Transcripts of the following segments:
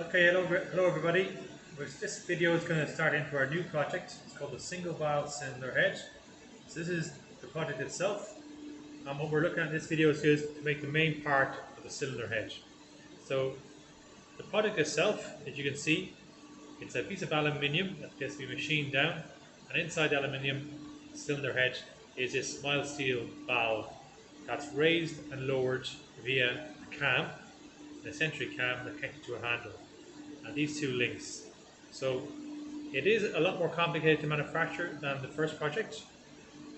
Okay, hello everybody. This video is going to start into our new project. It's called the single valve cylinder head. So this is the project itself. And what we're looking at in this video is to make the main part of the cylinder head. So the project itself, as you can see, it's a piece of aluminium that gets to be machined down. And inside the aluminium cylinder head is this mild steel valve that's raised and lowered via a cam, an eccentric cam that connected to a handle, and these two links. So it is a lot more complicated to manufacture than the first project,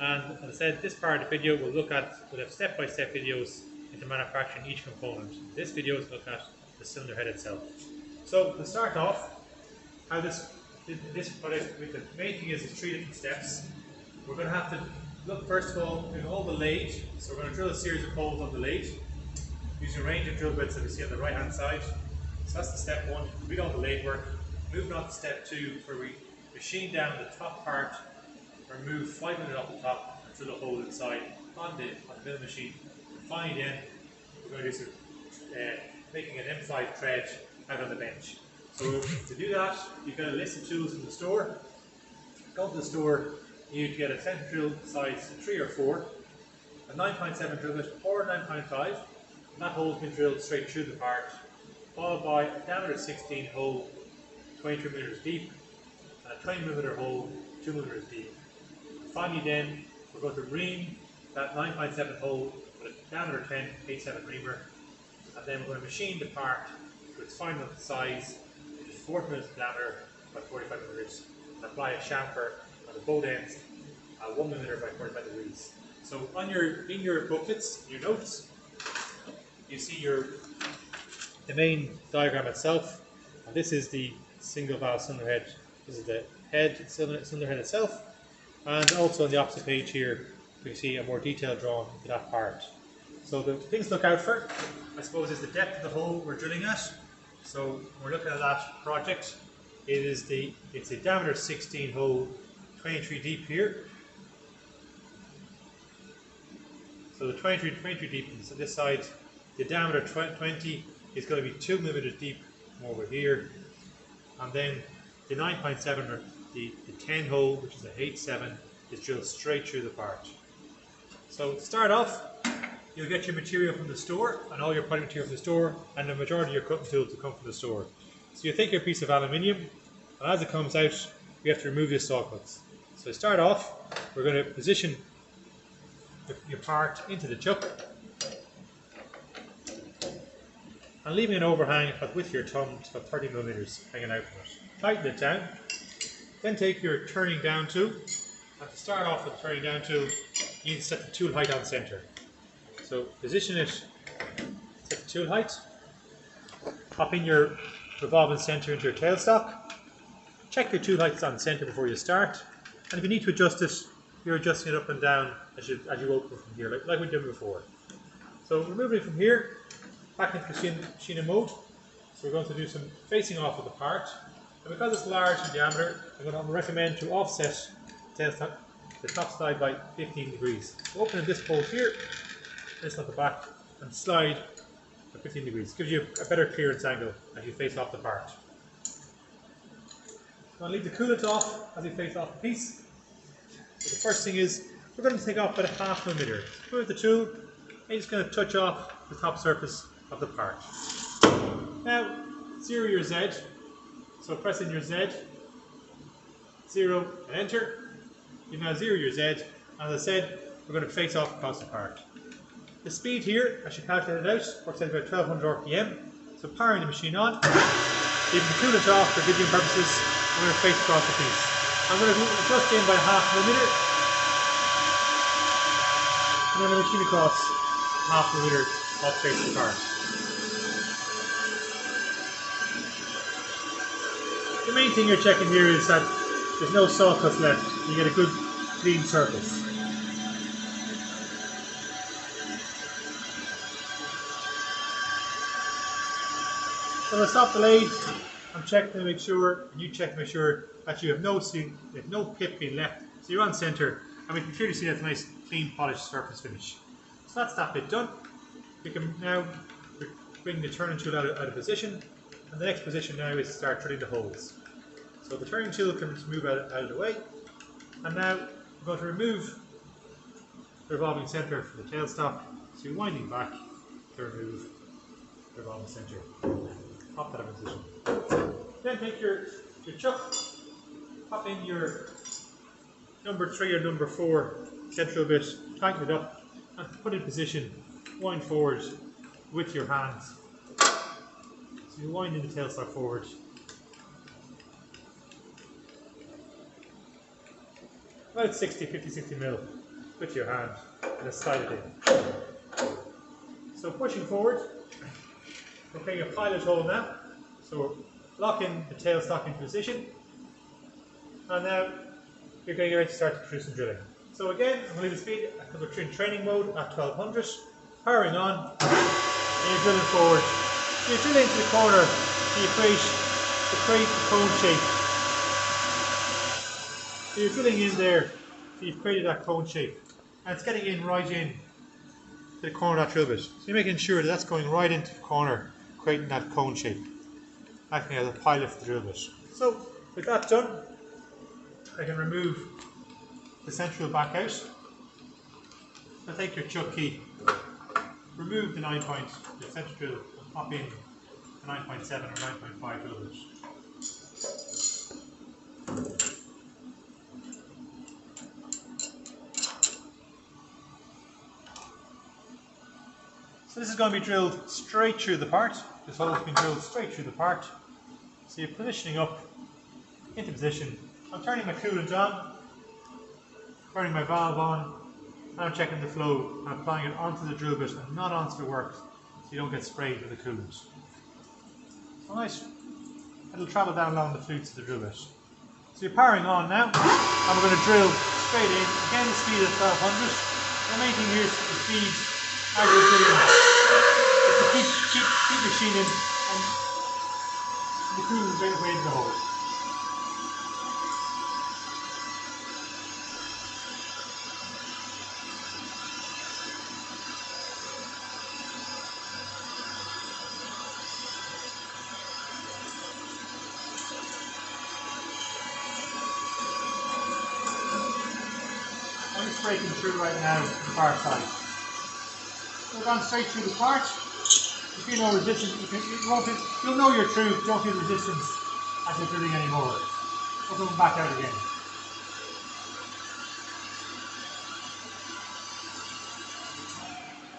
and as I said, this part of the video we'll have step-by-step videos into manufacturing each component. This video is looking at the cylinder head itself. So to start off, how this project, the main thing is 3 different steps. We're going to have to look first of all in all the lathe. So we're going to drill a series of holes on the lathe using a range of drill bits that we see on the right hand side. So that's the step 1, read all the lathe work. Moving on to step 2, where we machine down the top part, remove 5mm off the top and drill a hole inside on the mill machine. And finally then, we're going to do some making an M5 thread out on the bench. So to do that, you've got a list of tools in the store. Go to the store, you need to get a center drill size 3 or 4, a 9.7 drill bit or a 9.5, and that hole's been drilled straight through the part, followed by a diameter 16 hole 23mm deep and a 20mm hole 2mm deep. Finally then, we're going to ream that 9.7 hole with a diameter 10 8/7 reamer, and then we're going to machine the part to its final size, which is 40mm diameter by 45mm, and apply a chamfer on the both ends at 1mm by 45 degrees. So in your booklets, your notes, you see the main diagram itself, and this is the single valve cylinder head. This is the cylinder head itself, and also on the opposite page here we see a more detailed drawing to that part. So the things to look out for, I suppose, is the depth of the hole we're drilling at. So we're looking at that project. It's a diameter 16 hole, 23 deep here. So the 23 deep on this side. The diameter 20 is going to be 2mm deep over here, and then the 9.7 or the 10 hole, which is a 8/7, is drilled straight through the part. So to start off, you'll get your material from the store, and all your project material from the store, and the majority of your cutting tools will come from the store. So you take your piece of aluminium, and as it comes out, you have to remove your saw cuts. So to start off, we're going to position your part into the chuck, and leaving an overhang with your thumb to about 30mm hanging out from it. Tighten it down, then take your turning down tool, and to start off with the turning down tool, you need to set the tool height on center. So position it, set the tool height, pop in your revolving center into your tailstock, check your tool height on center before you start, and if you need to adjust it, you're adjusting it up and down as you open from here, like we did before. So removing it from here, back into machining mode. So we're going to do some facing off of the part, and because it's large in diameter, I'm going to recommend to offset the top side by 15 degrees. So open this bolt here, this at the back, and slide at 15 degrees. Gives you a better clearance angle as you face off the part. I'm going to leave the coolant off as you face off the piece. So the first thing is, we're going to take off about a 0.5mm. Put with the tool, and you're just going to touch off the top surface of the part. Now, zero your Z. So press in your Z, 0 and enter. You now zero your Z, and as I said, we're going to face off across the part. The speed here, I should calculate it out, works out about 1200 RPM. So powering the machine on, leaving the coolant off for video purposes, I'm going to face across the piece. I'm going to adjust in by 0.5mm, and then I'm going to machine across 0.5mm off face the part. The main thing you're checking here is that there's no saw cuts left. You get a good clean surface. So I'll stop the lathe and check to make sure, and you check to make sure that you have no pip being left. So you're on center, and we can clearly see that's a nice, clean, polished surface finish. So that's that bit done. We can now bring the turning tool out of position, And the next position now is to start drilling the holes. So the turning tool can just move out of the way. And now we're going to remove the revolving centre from the tailstock. So you're winding back to remove the revolving centre. Pop that in position. Then take your chuck, pop in your number 3 or number 4 central bit, tighten it up and put in position, wind forward with your hands. So you wind in the tailstock forward. About 50-60 mil with your hand and then slide it in. So pushing forward, we're putting a pilot hole now. So we're locking the tailstock into position. And now you're getting ready to start to do some drilling. So again, I'm going to leave the speed because we're in training mode at 1200. Powering on, and you're drilling forward. So you're drilling into the corner and you create the cone shape. So you're drilling in there, so you've created that cone shape. And it's getting in right in to the corner of that drill bit. So you're making sure that that's going right into the corner, creating that cone shape, acting as a pilot for the drill bit. So with that done, I can remove the central back out. So take your chuck key, remove the 9 point, the central drill, and pop in the 9.7 or 9.5 drill bit. So this is going to be drilled straight through the part. This hole has been drilled straight through the part. So you're positioning up into position. I'm turning my coolant on, turning my valve on, and I'm checking the flow and applying it onto the drill bit and not onto the works so you don't get sprayed with the coolant. So nice, it'll travel down along the flutes of the drill bit. So you're powering on now, and we're going to drill straight in. Again, the speed is 1200. The main thing here is the speed as you're drilling. It's to keep machining and the coolant right away into the hole. I'm just breaking through right now the far side. We're going straight through the part. You feel no resistance. You'll know you're through. Don't feel resistance as you're drilling anymore. We're going back out again.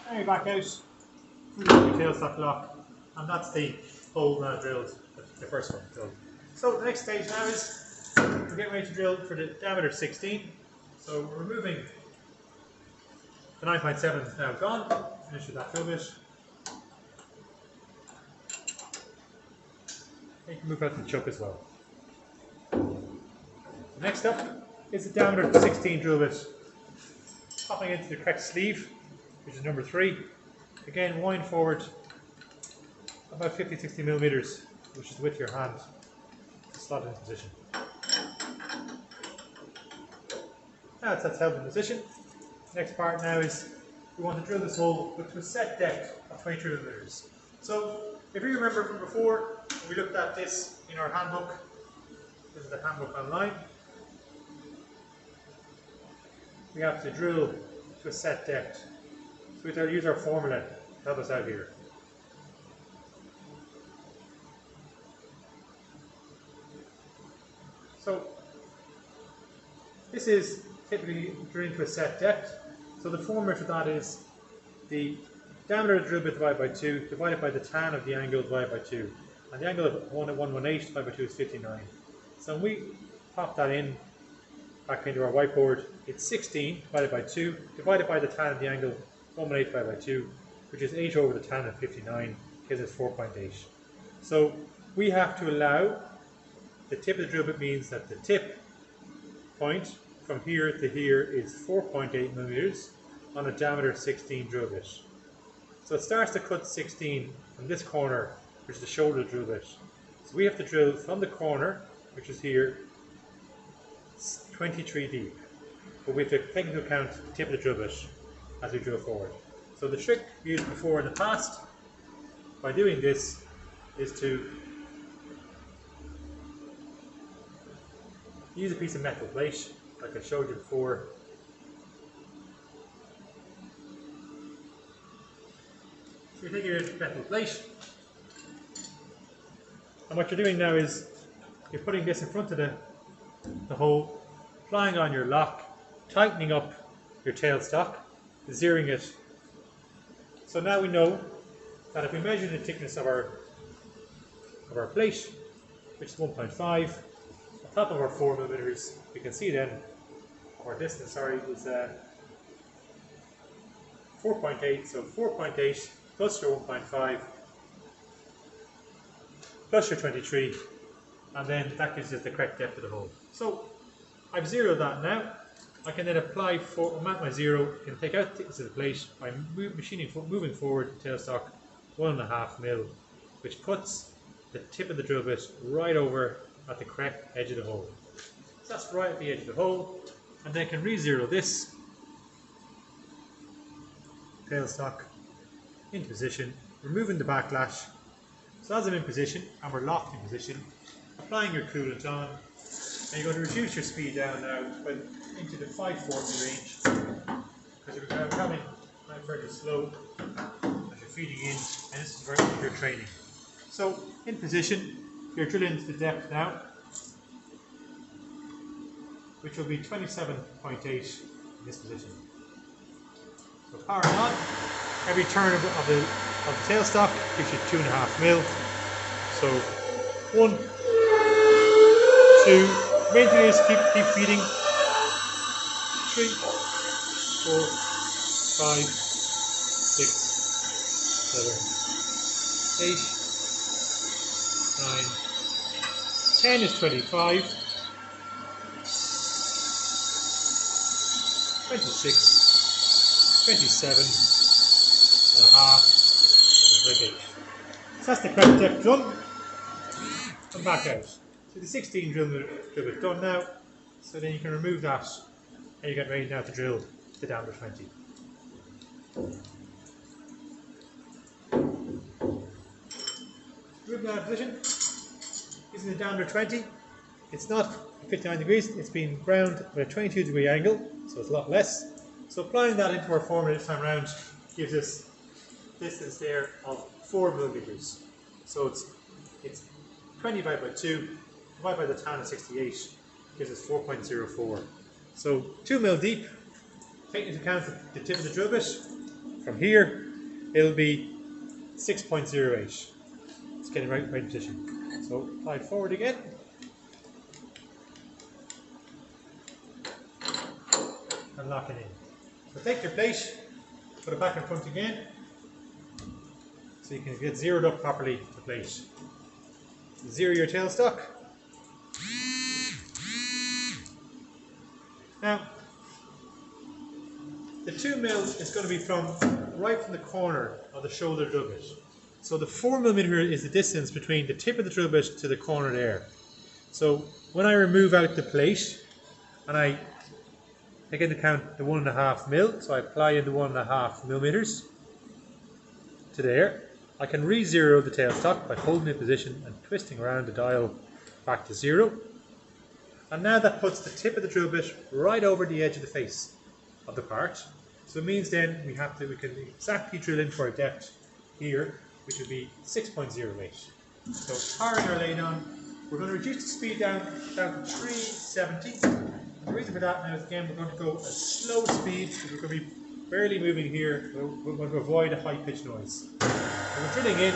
Now you're back out. We've got your tailstock lock, and that's the hole that I drilled, the first one drilled. So the next stage now is we're getting ready to drill for the diameter 16. So we're removing the 9.7 is now gone. Finish with that drill bit. You can move out the chuck as well. Next up is the diameter 16 drill bit. Popping into the correct sleeve, which is number 3. Again, wind forward about 50-60 millimeters, which is with your hand. Slot it in position. Now that's held in position. Next part now is we want to drill this hole with a set depth of 23 millimeters. So if you remember from before, we looked at this in our handbook. This is the handbook online. We have to drill to a set depth. So we have to use our formula to help us out here. So this is typically drilling to a set depth. So the formula for that is the diameter of the drill bit divided by 2, divided by the tan of the angle divided by 2. And the angle of 118 divided by 2 is 59. So when we pop that in back into our whiteboard, it's 16 divided by 2, divided by the tan of the angle 118 divided by 2, which is 8 over the tan of 59, gives us 4.8. So we have to allow the tip of the drill bit means that the tip point from here to here is 4.8 millimeters on a diameter 16 drill bit. So it starts to cut 16 from this corner, which is the shoulder of the drill bit. So we have to drill from the corner, which is here, 23 deep. But we have to take into account the tip of the drill bit as we drill forward. So the trick we used before in the past, by doing this, is to Use a piece of metal plate, like I showed you before. So you take your metal plate, and what you're doing now is you're putting this in front of the hole, applying on your lock, tightening up your tailstock, zeroing it. So now we know that if we measure the thickness of our plate, which is 1.5, on top of our 4mm, we can see then our distance, is 4.8. So 4.8 plus your 1.5 plus your 23, and then that gives us the correct depth of the hole. So I've zeroed that now. I can then apply I'm at my zero, can take out the thickness of the plate by moving forward the tailstock 1.5mm, which puts the tip of the drill bit right over at the correct edge of the hole. So that's right at the edge of the hole, and then I can re-zero this tailstock into position, removing the backlash. So as I'm in position, and we're locked in position, applying your coolant on, and you're going to reduce your speed down now into the 540 range, because you're coming very slow as you're feeding in, and this is very good for your training. So in position, you're drilling to the depth now, which will be 27.8 in this position. So powering on, every turn of the tailstock gives you 2.5mm. So 1, 2, main thing is keep feeding. 3, 4, 5, 6, 7, 8, 9, 10 is 25, 26, 27 and a half, and 28. So that's the correct depth done. And back out. So the 16 drill bit done now. So then you can remove that, and you get ready now to drill the diameter 20. Move now to position. Using the diameter 20. It's not 59 degrees, it's been ground at a 22-degree angle, so it's a lot less. So applying that into our formula this time around gives us distance there of 4mm. So it's 20 divided by 2, divided by the tan of 68, gives us 4.04. So 2mm deep, taking into account the tip of the drill bit, from here it'll be 6.08. It's getting right in position. So apply it forward again. And lock it in. So take your plate, put it back in front again, so you can get zeroed up properly to the plate. Zero your tailstock. Now, the 2mm is going to be right from the corner of the shoulder drill bit. So the 4mm is the distance between the tip of the drill bit to the corner there. So when I remove out the plate, and I take into account the 1.5mm, so I apply in the 1.5mm to there. I can re-zero the tailstock by holding it in position and twisting around the dial back to 0. And now that puts the tip of the drill bit right over the edge of the face of the part. So it means then we can exactly drill into our depth here, which would be 6.08. So powering our lathe on, we're going to reduce the speed down to 370. The reason for that now is, again, we're going to go at slow speed, because we're going to be barely moving here. We're going to avoid a high-pitched noise. So we're drilling in,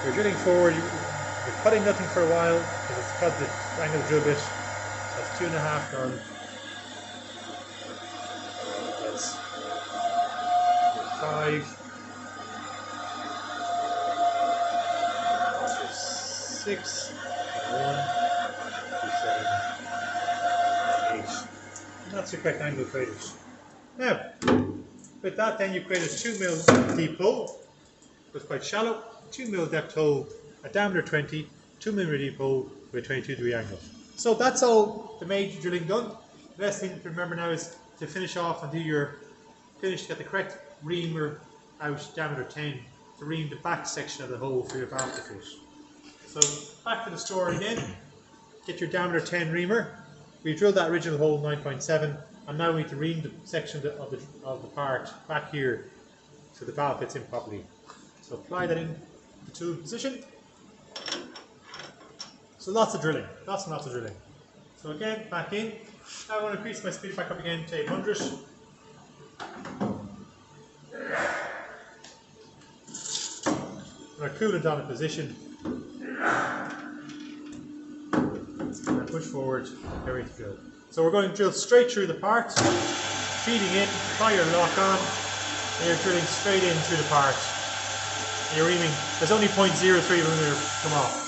we're drilling forward, we're cutting nothing for a while, because it's cut the angle of the drill bit. That's 2.5 done. That's 5. 6, 1, 2, 7. That's the correct angle created. Now, with that then you create a 2mm deep hole. It's quite shallow. 2mm depth hole, a diameter 20, 2mm deep hole with a 22-degree angle. So that's all the major drilling done. The best thing to remember now is to finish off and get the correct reamer out, diameter 10, to ream the back section of the hole for your valve to fit. So back to the store again. get your diameter 10 reamer. We've drilled that original hole 9.7, and now we need to ream the section of the part back here so the valve fits in properly. So apply that in the tool position. So lots of drilling, lots and lots of drilling. So again, back in. Now I want to increase my speed back up again to 800. Our coolant on in position. And push forward, ready to drill. So we're going to drill straight through the part, feeding in, apply your lock on, and you're drilling straight in through the part. And you're reaming, there's only 0.03 millimeter come off.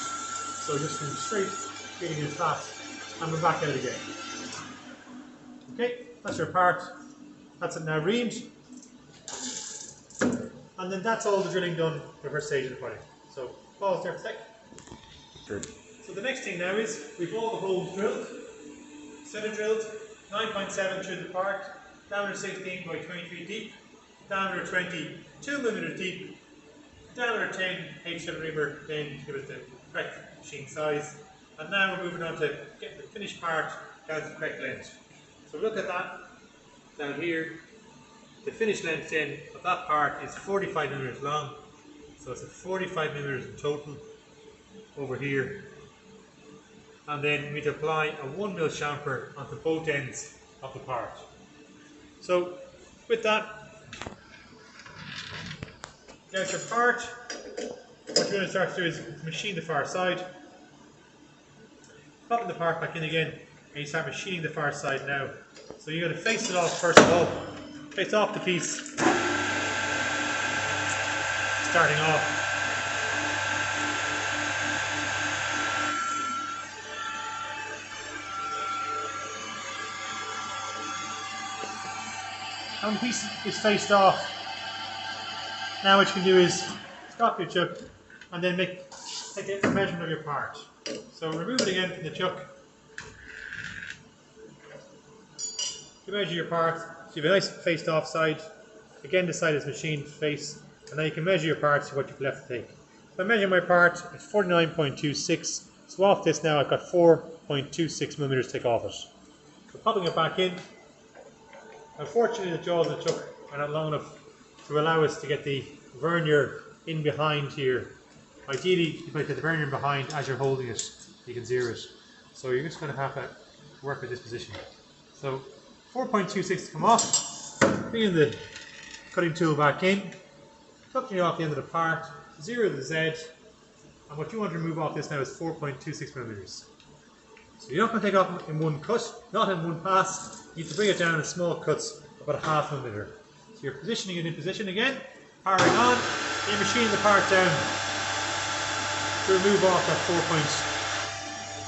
So just from straight, feeding in fast, and we're back out again. Okay, that's your part. That's it now reamed. And then that's all the drilling done for the first stage of the project. So pause there for a sec. Sure. So the next thing now is we've all the holes drilled, center drilled, 9.7 through the part, diameter 16 by 20 feet deep, diameter 20, 2 millimeters deep, diameter 10 H7 reamer, then give it the correct machine size. And now we're moving on to get the finished part down to the correct length. So look at that down here. The finished length then of that part is 45 millimeters long. So it's a 45 millimeters in total over here. And then we apply a 1 mil chamfer onto both ends of the part. So with that, there's your part. What you're going to start to do is machine the far side. Popping the part back in again, and you start machining the far side now. So you're going to face it off first of all. Face off the piece. Starting off. When the piece is faced off, now what you can do is stop your chuck and then take a measurement of your part. So remove it again from the chuck. You measure your part, so you have a nice faced off side. Again, the side is machined face, and now you can measure your part to what you've left to take. So I measure my part, it's 49.26. So off this now I've got 4.26 millimeters to take off it. So popping it back in. Unfortunately the jaws of the chuck are not long enough to allow us to get the vernier in behind here. Ideally, if I get the vernier in behind as you're holding it, you can zero it. So you're just going to have to work with this position. So 4.26 to come off, bringing the cutting tool back in, touching off the end of the part, zero the Z, and what you want to remove off this now is 4.26 millimeters. So you're not going to take off in one cut, not in one pass. You need to bring it down in small cuts, about a half millimeter. So you're positioning it in position again, powering on, and you're machining the part down to remove off that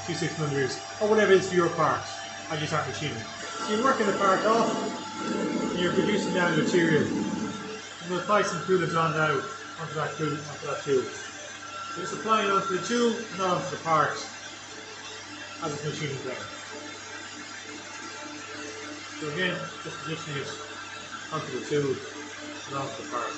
4.26 millimeters, or whatever it is for your part, as you start machining. So you're working the part off, and you're reducing down the material. And we'll apply some coolant on now, onto that tool. So just applying it onto the tool, and not onto the part, as it's machining down. So again, just positioning it onto the tool and onto the part.